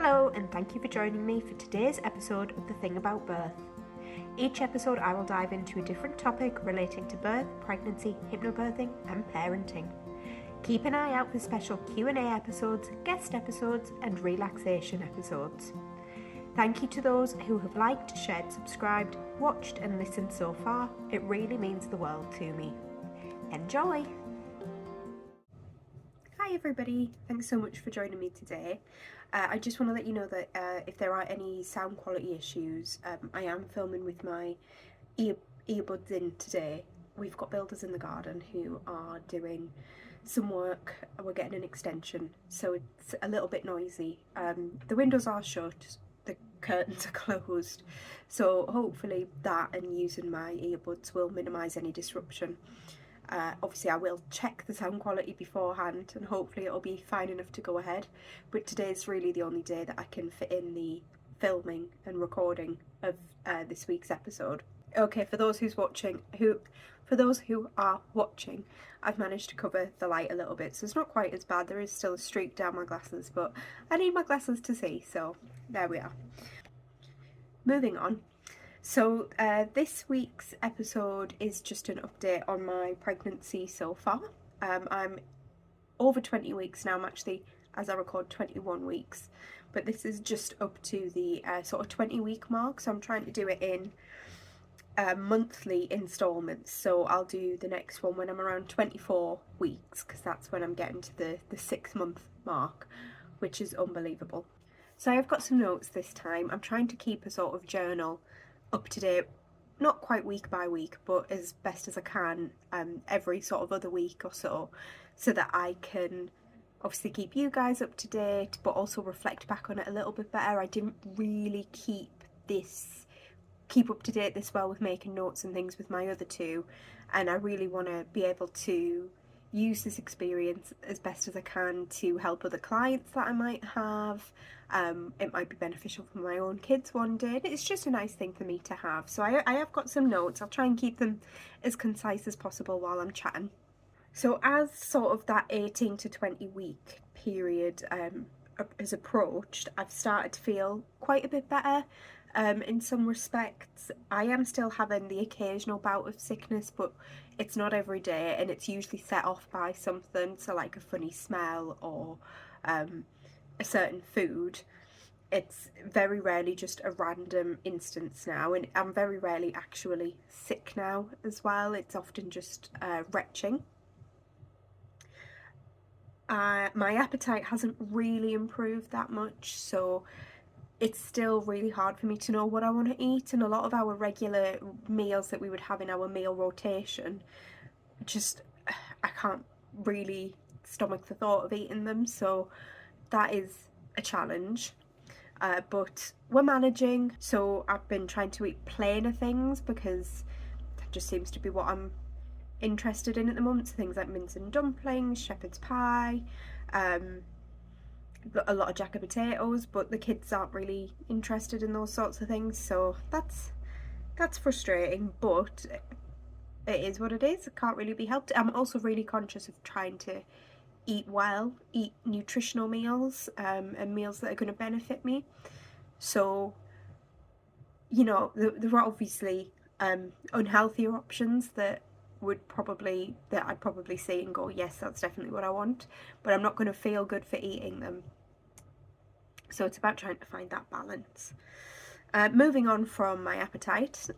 Hello, and thank you for joining me for today's episode of The Thing About Birth. Each episode I will dive into a different topic relating to birth, pregnancy, hypnobirthing and parenting. Keep an eye out for special Q&A episodes, guest episodes and relaxation episodes. Thank you to those who have liked, shared, subscribed, watched and listened so far. It really means the world to me. Enjoy! Hi everybody, thanks so much for joining me today. I just want to let you know that if there are any sound quality issues, I am filming with my earbuds in today. We've got builders in the garden who are doing some work. We're getting an extension, so it's a little bit noisy. The windows are shut, the curtains are closed, so hopefully that and using my earbuds will minimise any disruption. Obviously I will check the sound quality beforehand and hopefully it'll be fine enough to go ahead, but today's really the only day that I can fit in the filming and recording of this week's episode. Okay, for those who are watching, I've managed to cover the light a little bit, so it's not quite as bad. There is still a streak down my glasses, but I need my glasses to see, so there we are. Moving on. So this week's episode is just an update on my pregnancy so far. I'm over 20 weeks now. I'm actually, as I record, 21 weeks, but this is just up to the sort of 20-week mark, so I'm trying to do it in monthly installments. So I'll do the next one when I'm around 24 weeks, because that's when I'm getting to the 6-month mark, which is unbelievable. So I've got some notes this time. I'm trying to keep a sort of journal up to date, not quite week by week, but as best as I can, every sort of other week or so that I can obviously keep you guys up to date, but also reflect back on it a little bit better. I didn't really keep up to date this well with making notes and things with my other two, and I really want to be able to use this experience as best as I can to help other clients that I might have. It might be beneficial for my own kids one day. It's just a nice thing for me to have. So I have got some notes. I'll try and keep them as concise as possible while I'm chatting. So as sort of that 18 to 20 week period has approached, I've started to feel quite a bit better. In some respects, I am still having the occasional bout of sickness, but it's not every day, and it's usually set off by something, so like a funny smell or a certain food. It's very rarely just a random instance now, and I'm very rarely actually sick now as well. It's often just retching. My appetite hasn't really improved that much, so it's still really hard for me to know what I want to eat, and a lot of our regular meals that we would have in our meal rotation, I can't really stomach the thought of eating them, so that is a challenge. But we're managing, so I've been trying to eat plainer things because that just seems to be what I'm interested in at the moment, so things like mince and dumplings, shepherd's pie, a lot of jacket potatoes, but the kids aren't really interested in those sorts of things, so that's frustrating, but it is what it is. It can't really be helped. I'm also really conscious of trying to eat well, eat nutritional meals, and meals that are going to benefit me. So, you know, there are obviously unhealthier options that I'd probably see and go, yes, that's definitely what I want, but I'm not going to feel good for eating them. So it's about trying to find that balance. Moving on from my appetite,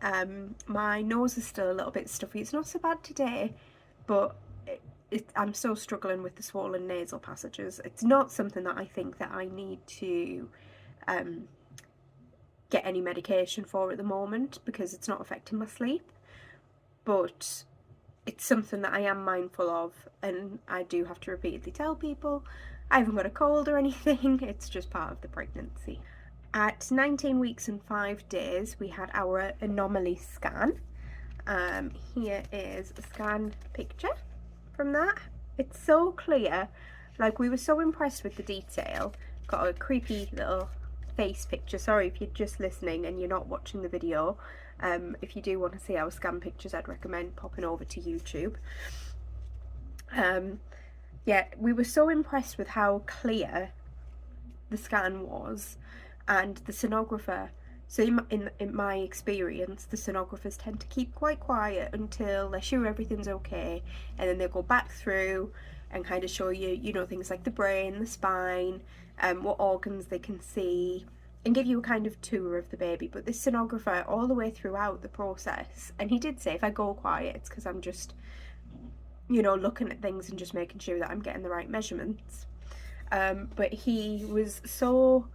my nose is still a little bit stuffy. It's not so bad today, but I'm still struggling with the swollen nasal passages. It's not something that I think that I need to get any medication for at the moment, because it's not affecting my sleep, but it's something that I am mindful of, and I do have to repeatedly tell people I haven't got a cold or anything, it's just part of the pregnancy. At 19 weeks and 5 days, we had our anomaly scan. Here is a scan picture from that. It's so clear, like we were so impressed with the detail. Got a creepy little face picture. Sorry if you're just listening and you're not watching the video. If you do want to see our scan pictures, I'd recommend popping over to YouTube. Yeah, we were so impressed with how clear the scan was, and the sonographer. So in my experience, the sonographers tend to keep quite quiet until they're sure everything's okay, and then they'll go back through and kind of show you, you know, things like the brain, the spine, what organs they can see, and give you a kind of tour of the baby. But this sonographer, all the way throughout the process, and he did say if I go quiet, it's because I'm just, you know, looking at things and just making sure that I'm getting the right measurements. But he was so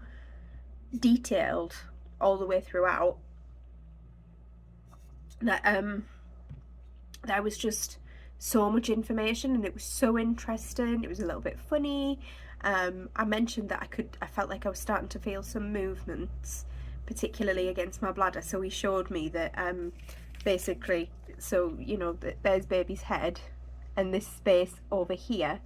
detailed all the way throughout that there was just so much information, and it was so interesting. It was a little bit funny. I mentioned that I felt like I was starting to feel some movements, particularly against my bladder. So he showed me that basically, so you know, there's baby's head, and this space over here,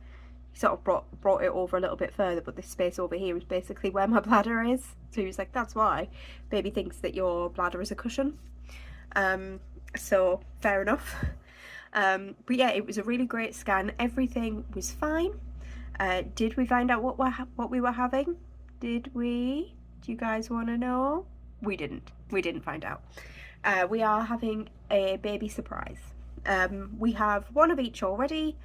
he sort of brought it over a little bit further, but this space over here is basically where my bladder is. So he was like, that's why baby thinks that your bladder is a cushion. So fair enough. But yeah, it was a really great scan. Everything was fine. Did we find out what we were having? Did we? Do you guys want to know? We didn't. We didn't find out. We are having a baby surprise. We have one of each already,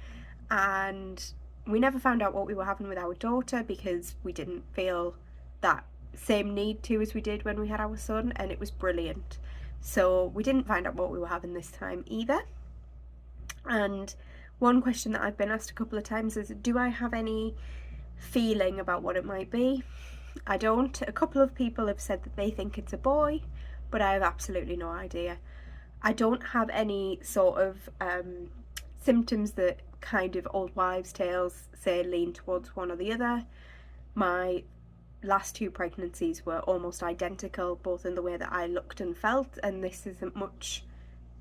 and we never found out what we were having with our daughter because we didn't feel that same need to as we did when we had our son, and it was brilliant. So we didn't find out what we were having this time either. And one question that I've been asked a couple of times is, do I have any feeling about what it might be? I don't. A couple of people have said that they think it's a boy, but I have absolutely no idea. I don't have any sort of symptoms that kind of old wives' tales say lean towards one or the other. My last two pregnancies were almost identical, both in the way that I looked and felt, and this isn't much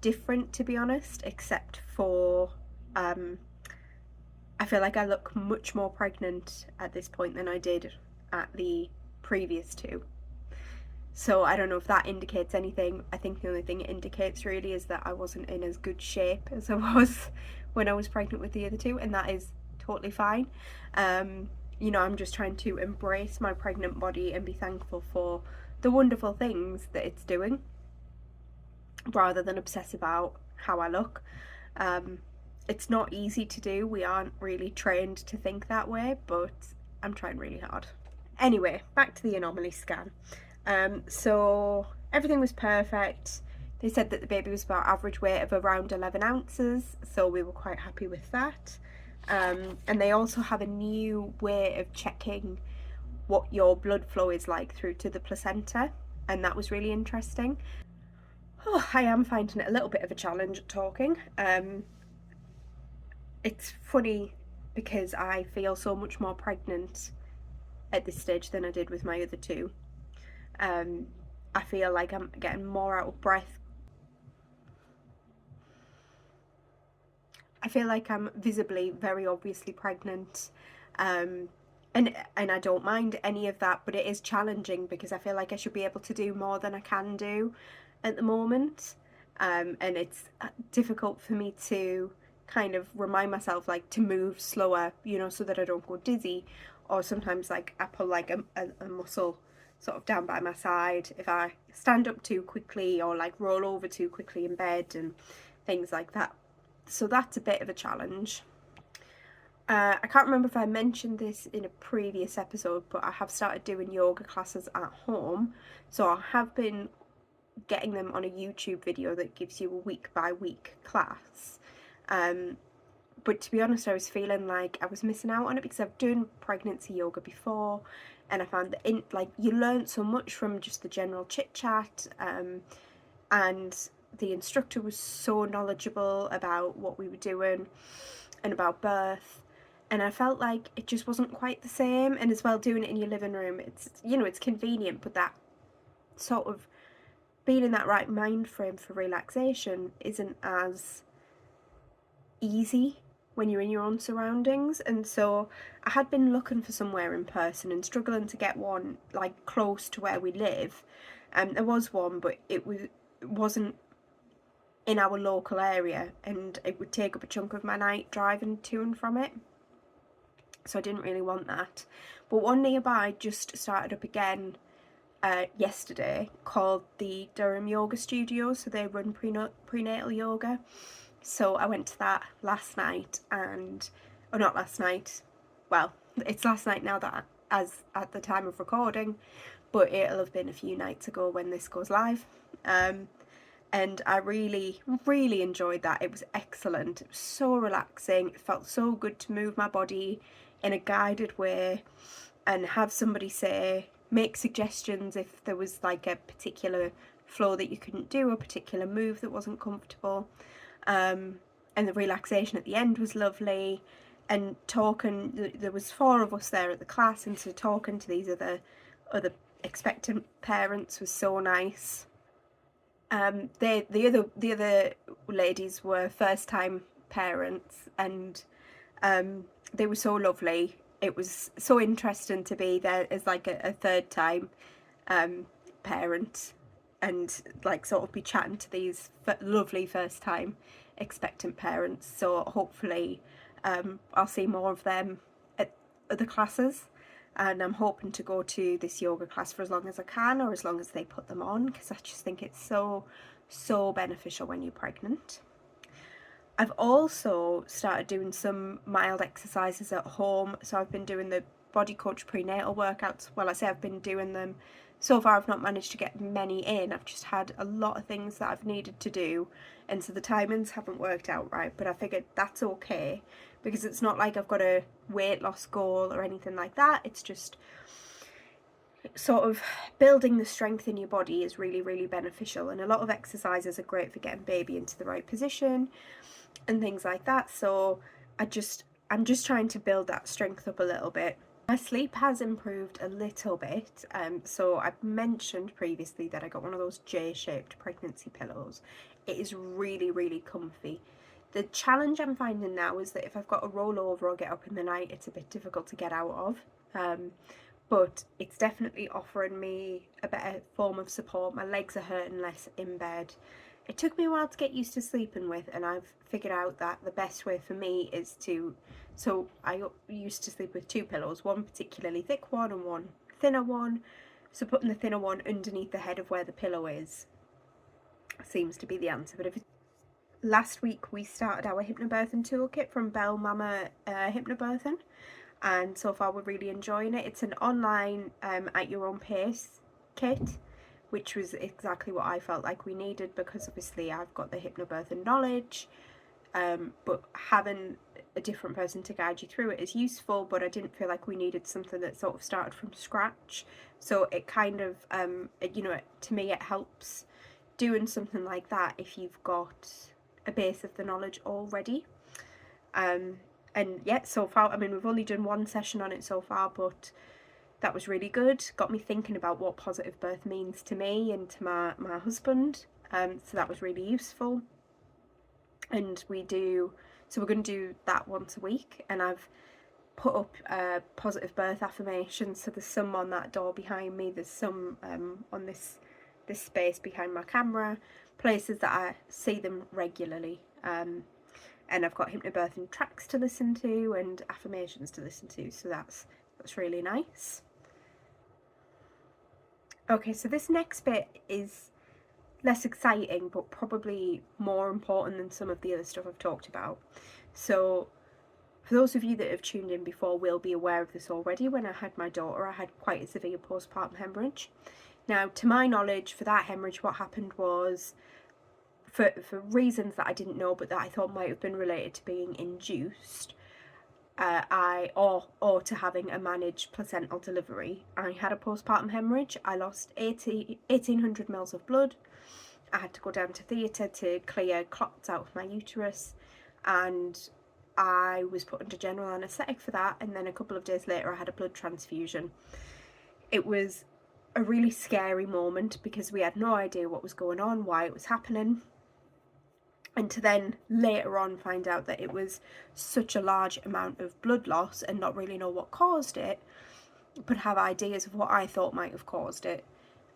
different, to be honest, except for I feel like I look much more pregnant at this point than I did at the previous two. So I don't know if that indicates anything. I think the only thing it indicates really is that I wasn't in as good shape as I was when I was pregnant with the other two, and that is totally fine. You know, I'm just trying to embrace my pregnant body and be thankful for the wonderful things that it's doing, rather than obsess about how I look. It's not easy to do. We aren't really trained to think that way, but I'm trying really hard. Anyway, back to the anomaly scan. So everything was perfect. They said that the baby was about average weight of around 11 ounces, so we were quite happy with that. And they also have a new way of checking what your blood flow is like through to the placenta, and that was really interesting. Oh, I am finding it a little bit of a challenge talking. It's funny because I feel so much more pregnant at this stage than I did with my other two. I feel like I'm getting more out of breath. I feel like I'm visibly, very obviously pregnant. And I don't mind any of that, but it is challenging because I feel like I should be able to do more than I can do at the moment. And it's difficult for me to kind of remind myself like to move slower, you know, so that I don't go dizzy. Or sometimes like I pull like a muscle sort of down by my side if I stand up too quickly, or like roll over too quickly in bed and things like that. So that's a bit of a challenge. I can't remember if I mentioned this in a previous episode, but I have started doing yoga classes at home. So I have been getting them on a YouTube video that gives you a week by week class. But to be honest, I was feeling like I was missing out on it because I've done pregnancy yoga before, and I found that like you learn so much from just the general chit chat, and the instructor was so knowledgeable about what we were doing and about birth, and I felt like it just wasn't quite the same. And as well, doing it in your living room, it's, you know, it's convenient, but that sort of being in that right mind frame for relaxation isn't as easy when you're in your own surroundings. And so I had been looking for somewhere in person and struggling to get one like close to where we live. There was one, but it wasn't in our local area, and it would take up a chunk of my night driving to and from it. so I didn't really want that. But one nearby just started up again yesterday, called the Durham Yoga Studio, so they run prenatal yoga. So I went to that last night, and or not last night, well, it's last night now, that as at the time of recording, but it'll have been a few nights ago when this goes live. And I really enjoyed that. It was excellent. It was so relaxing. It felt so good to move my body in a guided way and have somebody make suggestions if there was like a particular flow that you couldn't do, a particular move that wasn't comfortable. And the relaxation at the end was lovely. And talking, there was 4 of us there at the class, and so talking to these other expectant parents was so nice. The other ladies were first time parents, and they were so lovely. It was so interesting to be there as like a third time parent, and like sort of be chatting to these lovely first time expectant parents. So hopefully I'll see more of them at other classes, and I'm hoping to go to this yoga class for as long as I can, or as long as they put them on, because I just think it's so beneficial when you're pregnant. I've also started doing some mild exercises at home. So I've been doing the Body Coach prenatal workouts. Well, I say I've been doing them. So far I've not managed to get many in. I've just had a lot of things that I've needed to do, and so the timings haven't worked out right, but I figured that's okay, because it's not like I've got a weight loss goal or anything like that. It's just sort of building the strength in your body is really beneficial, and a lot of exercises are great for getting baby into the right position and things like that. So I'm just trying to build that strength up a little bit. My sleep has improved a little bit. So I've mentioned previously that I got one of those J-shaped pregnancy pillows. It is really comfy. The challenge I'm finding now is that if I've got to roll over or get up in the night, it's a bit difficult to get out of. But it's definitely offering me a better form of support. My legs are hurting less in bed. It took me a while to get used to sleeping with, and I've figured out that the best way for me is so I used to sleep with 2 pillows, one particularly thick one and one thinner one. So putting the thinner one underneath the head of where the pillow is seems to be the answer. But last week we started our hypnobirthing toolkit from Bell Mama Hypnobirthing, and so far we're really enjoying it. It's an online at your own pace kit, which was exactly what I felt like we needed, because obviously I've got the hypnobirthing knowledge, but having a different person to guide you through it is useful, but I didn't feel like we needed something that sort of started from scratch. So it kind of, to me it helps doing something like that if you've got a base of the knowledge already. And yeah, so far, I mean, we've only done 1 session on it so far, but that was really good. Got me thinking about what positive birth means to me and to my husband. So that was really useful. And we're going to do that once a week, and I've put up positive birth affirmations. So there's some on that door behind me, there's some on this space behind my camera, places that I see them regularly. And I've got hypnobirthing tracks to listen to and affirmations to listen to, so that's really nice. Okay, so this next bit is less exciting, but probably more important than some of the other stuff I've talked about. So for those of you that have tuned in before will be aware of this already. When I had my daughter, I had quite a severe postpartum hemorrhage. Now, to my knowledge, for that hemorrhage, what happened was, for reasons that I didn't know but that I thought might have been related to being induced, or to having a managed placental delivery, I had a postpartum hemorrhage. I lost 1,800 mils of blood. I had to go down to theatre to clear clots out of my uterus, and I was put under general anaesthetic for that, and then a couple of days later I had a blood transfusion. It was a really scary moment because we had no idea what was going on, why it was happening, and to then later on find out that it was such a large amount of blood loss and not really know what caused it, but have ideas of what I thought might have caused it,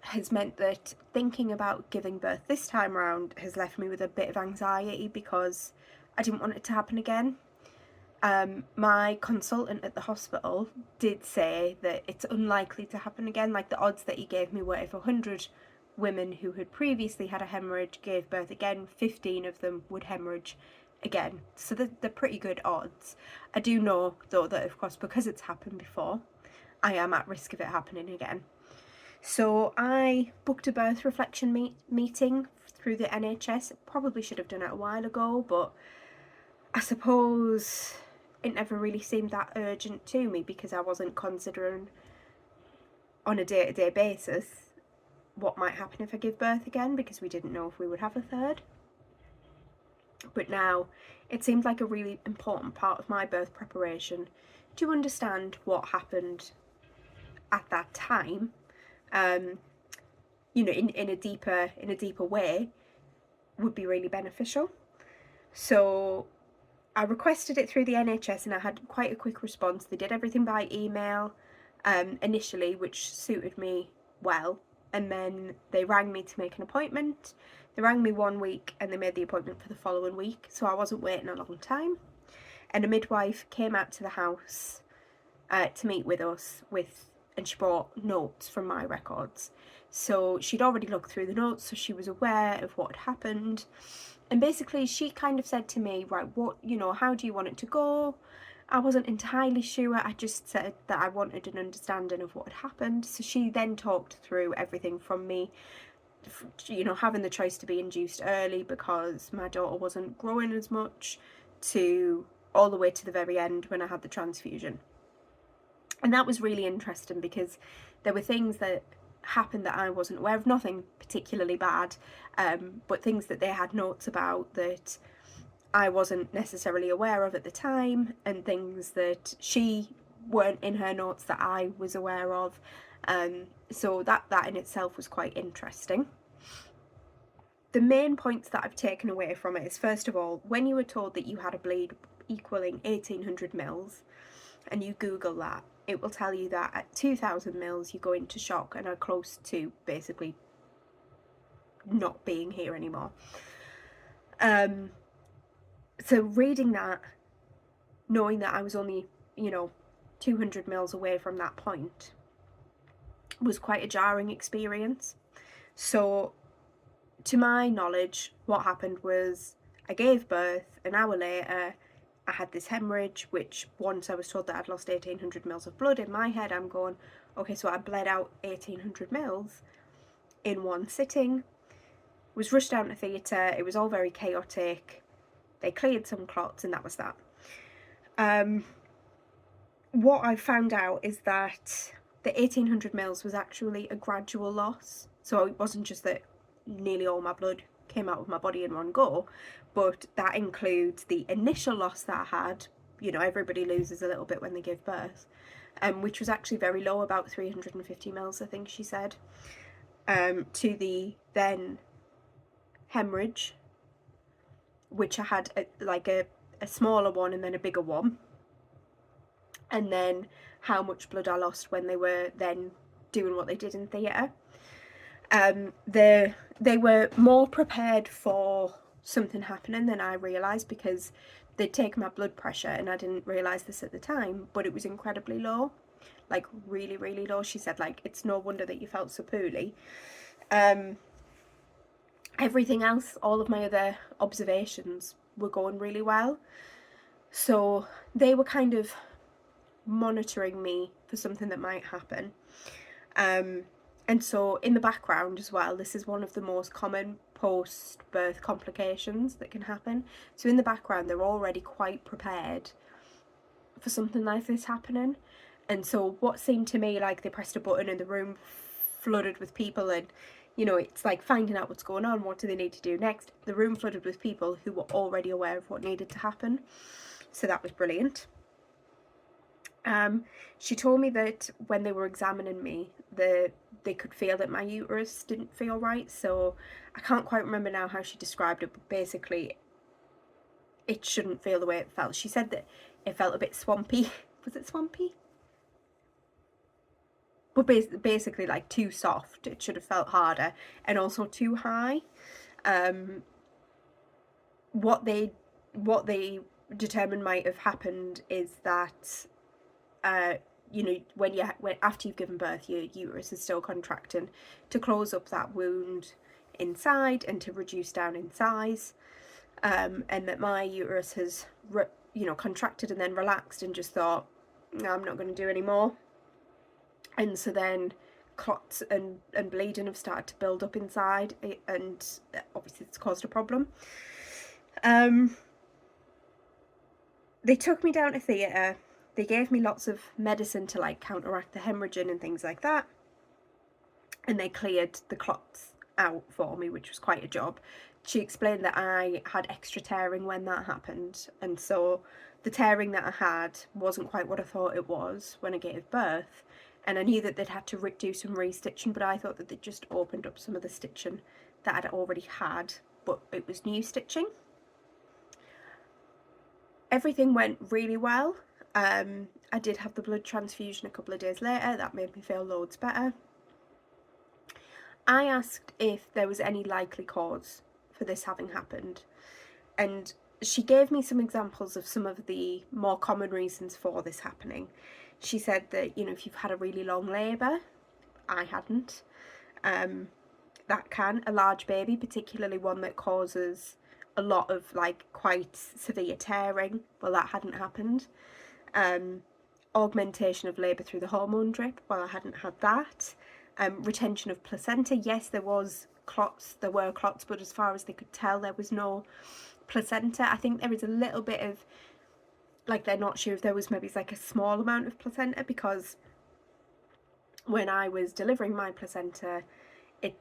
has meant that thinking about giving birth this time around has left me with a bit of anxiety, because I didn't want it to happen again. My consultant at the hospital did say that it's unlikely to happen again. Like, the odds that he gave me were if 100 women who had previously had a hemorrhage gave birth again, 15 of them would hemorrhage again. So they're pretty good odds. I do know, though, that of course, because it's happened before, I am at risk of it happening again. So I booked a birth reflection meeting through the NHS. Probably should have done it a while ago, but I suppose it never really seemed that urgent to me because I wasn't considering on a day-to-day basis what might happen if I give birth again, because we didn't know if we would have a third. But now it seemed like a really important part of my birth preparation to understand what happened at that time, you know, in a deeper way, would be really beneficial. So I requested it through the NHS and I had quite a quick response. They did everything by email initially, which suited me well, and then they rang me to make an appointment. They rang me 1 week and they made the appointment for the following week, so I wasn't waiting a long time. And a midwife came out to the house to meet with us and she brought notes from my records. So she'd already looked through the notes, so she was aware of what had happened. And basically she kind of said to me, right, what, you know, how do you want it to go? I wasn't entirely sure. I just said that I wanted an understanding of what had happened. So she then talked through everything from me, you know, having the choice to be induced early because my daughter wasn't growing as much, to all the way to the very end when I had the transfusion. And that was really interesting because there were things that happened that I wasn't aware of, nothing particularly bad, but things that they had notes about that I wasn't necessarily aware of at the time, and things that she weren't in her notes that I was aware of. So that in itself was quite interesting. The main points that I've taken away from it is, first of all, when you were told that you had a bleed equaling 1800 mils, and you Google that, it will tell you that at 2000 mils you go into shock and are close to basically not being here anymore. So reading that, knowing that I was only, you know, 200 mils away from that point, was quite a jarring experience. So to my knowledge, what happened was I gave birth. An hour later I had this hemorrhage, which once I was told that I'd lost 1800 mils of blood, in my head I'm going, okay, so I bled out 1800 mils in one sitting, was rushed down to theatre, it was all very chaotic, they cleared some clots and that was that. What I found out is that the 1800 mils was actually a gradual loss, so it wasn't just that nearly all my blood came out of my body in one go, but that includes the initial loss that I had. You know, everybody loses a little bit when they give birth, which was actually very low, about 350 mils, I think she said, to the then hemorrhage, which I had a smaller one and then a bigger one, and then how much blood I lost when they were then doing what they did in theatre. They were more prepared for something happening than I realised, because they'd taken my blood pressure and I didn't realise this at the time, but it was incredibly low, like really, really low. She said, like, it's no wonder that you felt so poorly. Everything else, all of my other observations were going really well. So they were kind of monitoring me for something that might happen. And so in the background as well, this is one of the most common post-birth complications that can happen. So in the background, they're already quite prepared for something like this happening. And so what seemed to me like they pressed a button and the room flooded with people, and, you know, it's like finding out what's going on, what do they need to do next? The room flooded with people who were already aware of what needed to happen. So that was brilliant. She told me that when they were examining me, they could feel that my uterus didn't feel right. So I can't quite remember now how she described it, but basically it shouldn't feel the way it felt. She said that it felt a bit swampy. Was it swampy? But basically like too soft. It should have felt harder, and also too high. What they determined might have happened is that you know, when after you've given birth, your uterus is still contracting to close up that wound inside and to reduce down in size, and that my uterus has contracted and then relaxed and just thought, no, I'm not going to do any more. And so then clots and bleeding have started to build up inside, and obviously it's caused a problem. They took me down to theatre. They gave me lots of medicine to like counteract the hemorrhaging and things like that, and they cleared the clots out for me, which was quite a job. She explained that I had extra tearing when that happened, and so the tearing that I had wasn't quite what I thought it was when I gave birth, and I knew that they'd had to do some re-stitching, but I thought that they'd just opened up some of the stitching that I'd already had, but it was new stitching. Everything went really well. I did have the blood transfusion a couple of days later. That made me feel loads better. I asked if there was any likely cause for this having happened, and she gave me some examples of some of the more common reasons for this happening. She said that, you know, if you've had a really long labour, I hadn't, that can, a large baby, particularly one that causes a lot of like quite severe tearing, well, that hadn't happened. Augmentation of labour through the hormone drip, well, I hadn't had that. Retention of placenta, yes, there were clots, but as far as they could tell, there was no placenta. I think there is a little bit of, like, they're not sure if there was maybe like a small amount of placenta, because when I was delivering my placenta,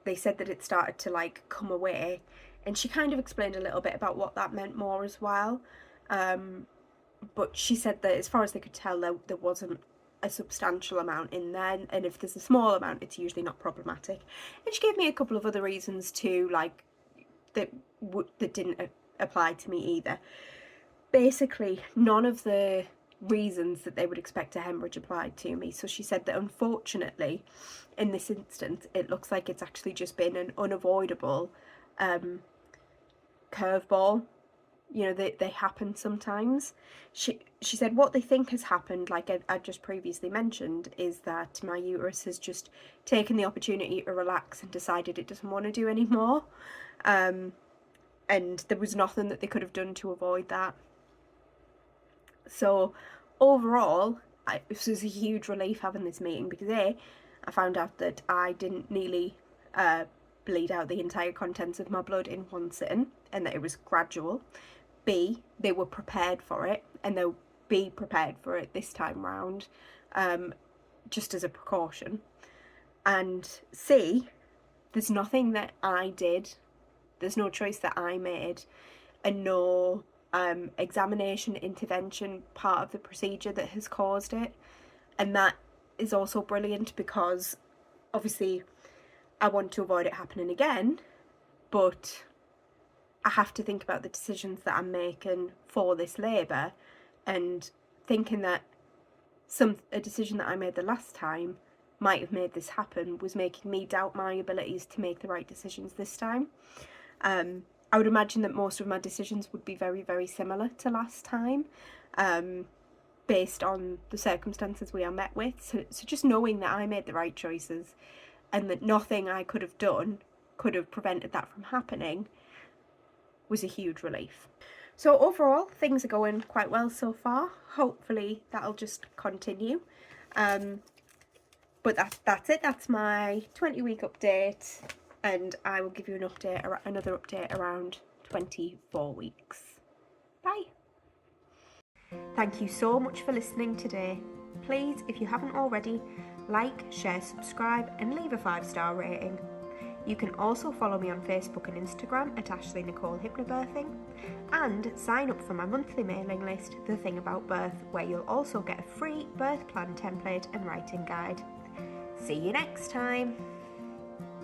they said that it started to like come away, and she kind of explained a little bit about what that meant more as well. But she said that as far as they could tell, there wasn't a substantial amount in there, and if there's a small amount, it's usually not problematic. And she gave me a couple of other reasons too, like that didn't apply to me either. Basically, none of the reasons that they would expect a hemorrhage applied to me. So she said that unfortunately, in this instance, it looks like it's actually just been an unavoidable curveball. You know, they happen sometimes. She said what they think has happened, like I just previously mentioned, is that my uterus has just taken the opportunity to relax and decided it doesn't want to do anymore. And there was nothing that they could have done to avoid that. So overall, this was a huge relief having this meeting, because I found out that I didn't nearly bleed out the entire contents of my blood in one sitting, and that it was gradual. B, they were prepared for it, and they'll be prepared for it this time round, just as a precaution. And C, there's nothing that I did, there's no choice that I made, and no examination, intervention, part of the procedure that has caused it. And that is also brilliant, because obviously I want to avoid it happening again, but I have to think about the decisions that I'm making for this labour, and thinking that a decision that I made the last time might have made this happen was making me doubt my abilities to make the right decisions this time. I would imagine that most of my decisions would be very, very similar to last time, based on the circumstances we are met with. So just knowing that I made the right choices, and that nothing I could have done could have prevented that from happening, was a huge relief. So overall, things are going quite well so far. Hopefully that'll just continue. But that's it. That's my 20-week update, and I will give you another update around 24 weeks. Bye. Thank you so much for listening today. Please, if you haven't already, like, share, subscribe, and leave a 5-star rating. You can also follow me on Facebook and Instagram at Ashley Nicole Hypnobirthing, and sign up for my monthly mailing list, The Thing About Birth, where you'll also get a free birth plan template and writing guide. See you next time.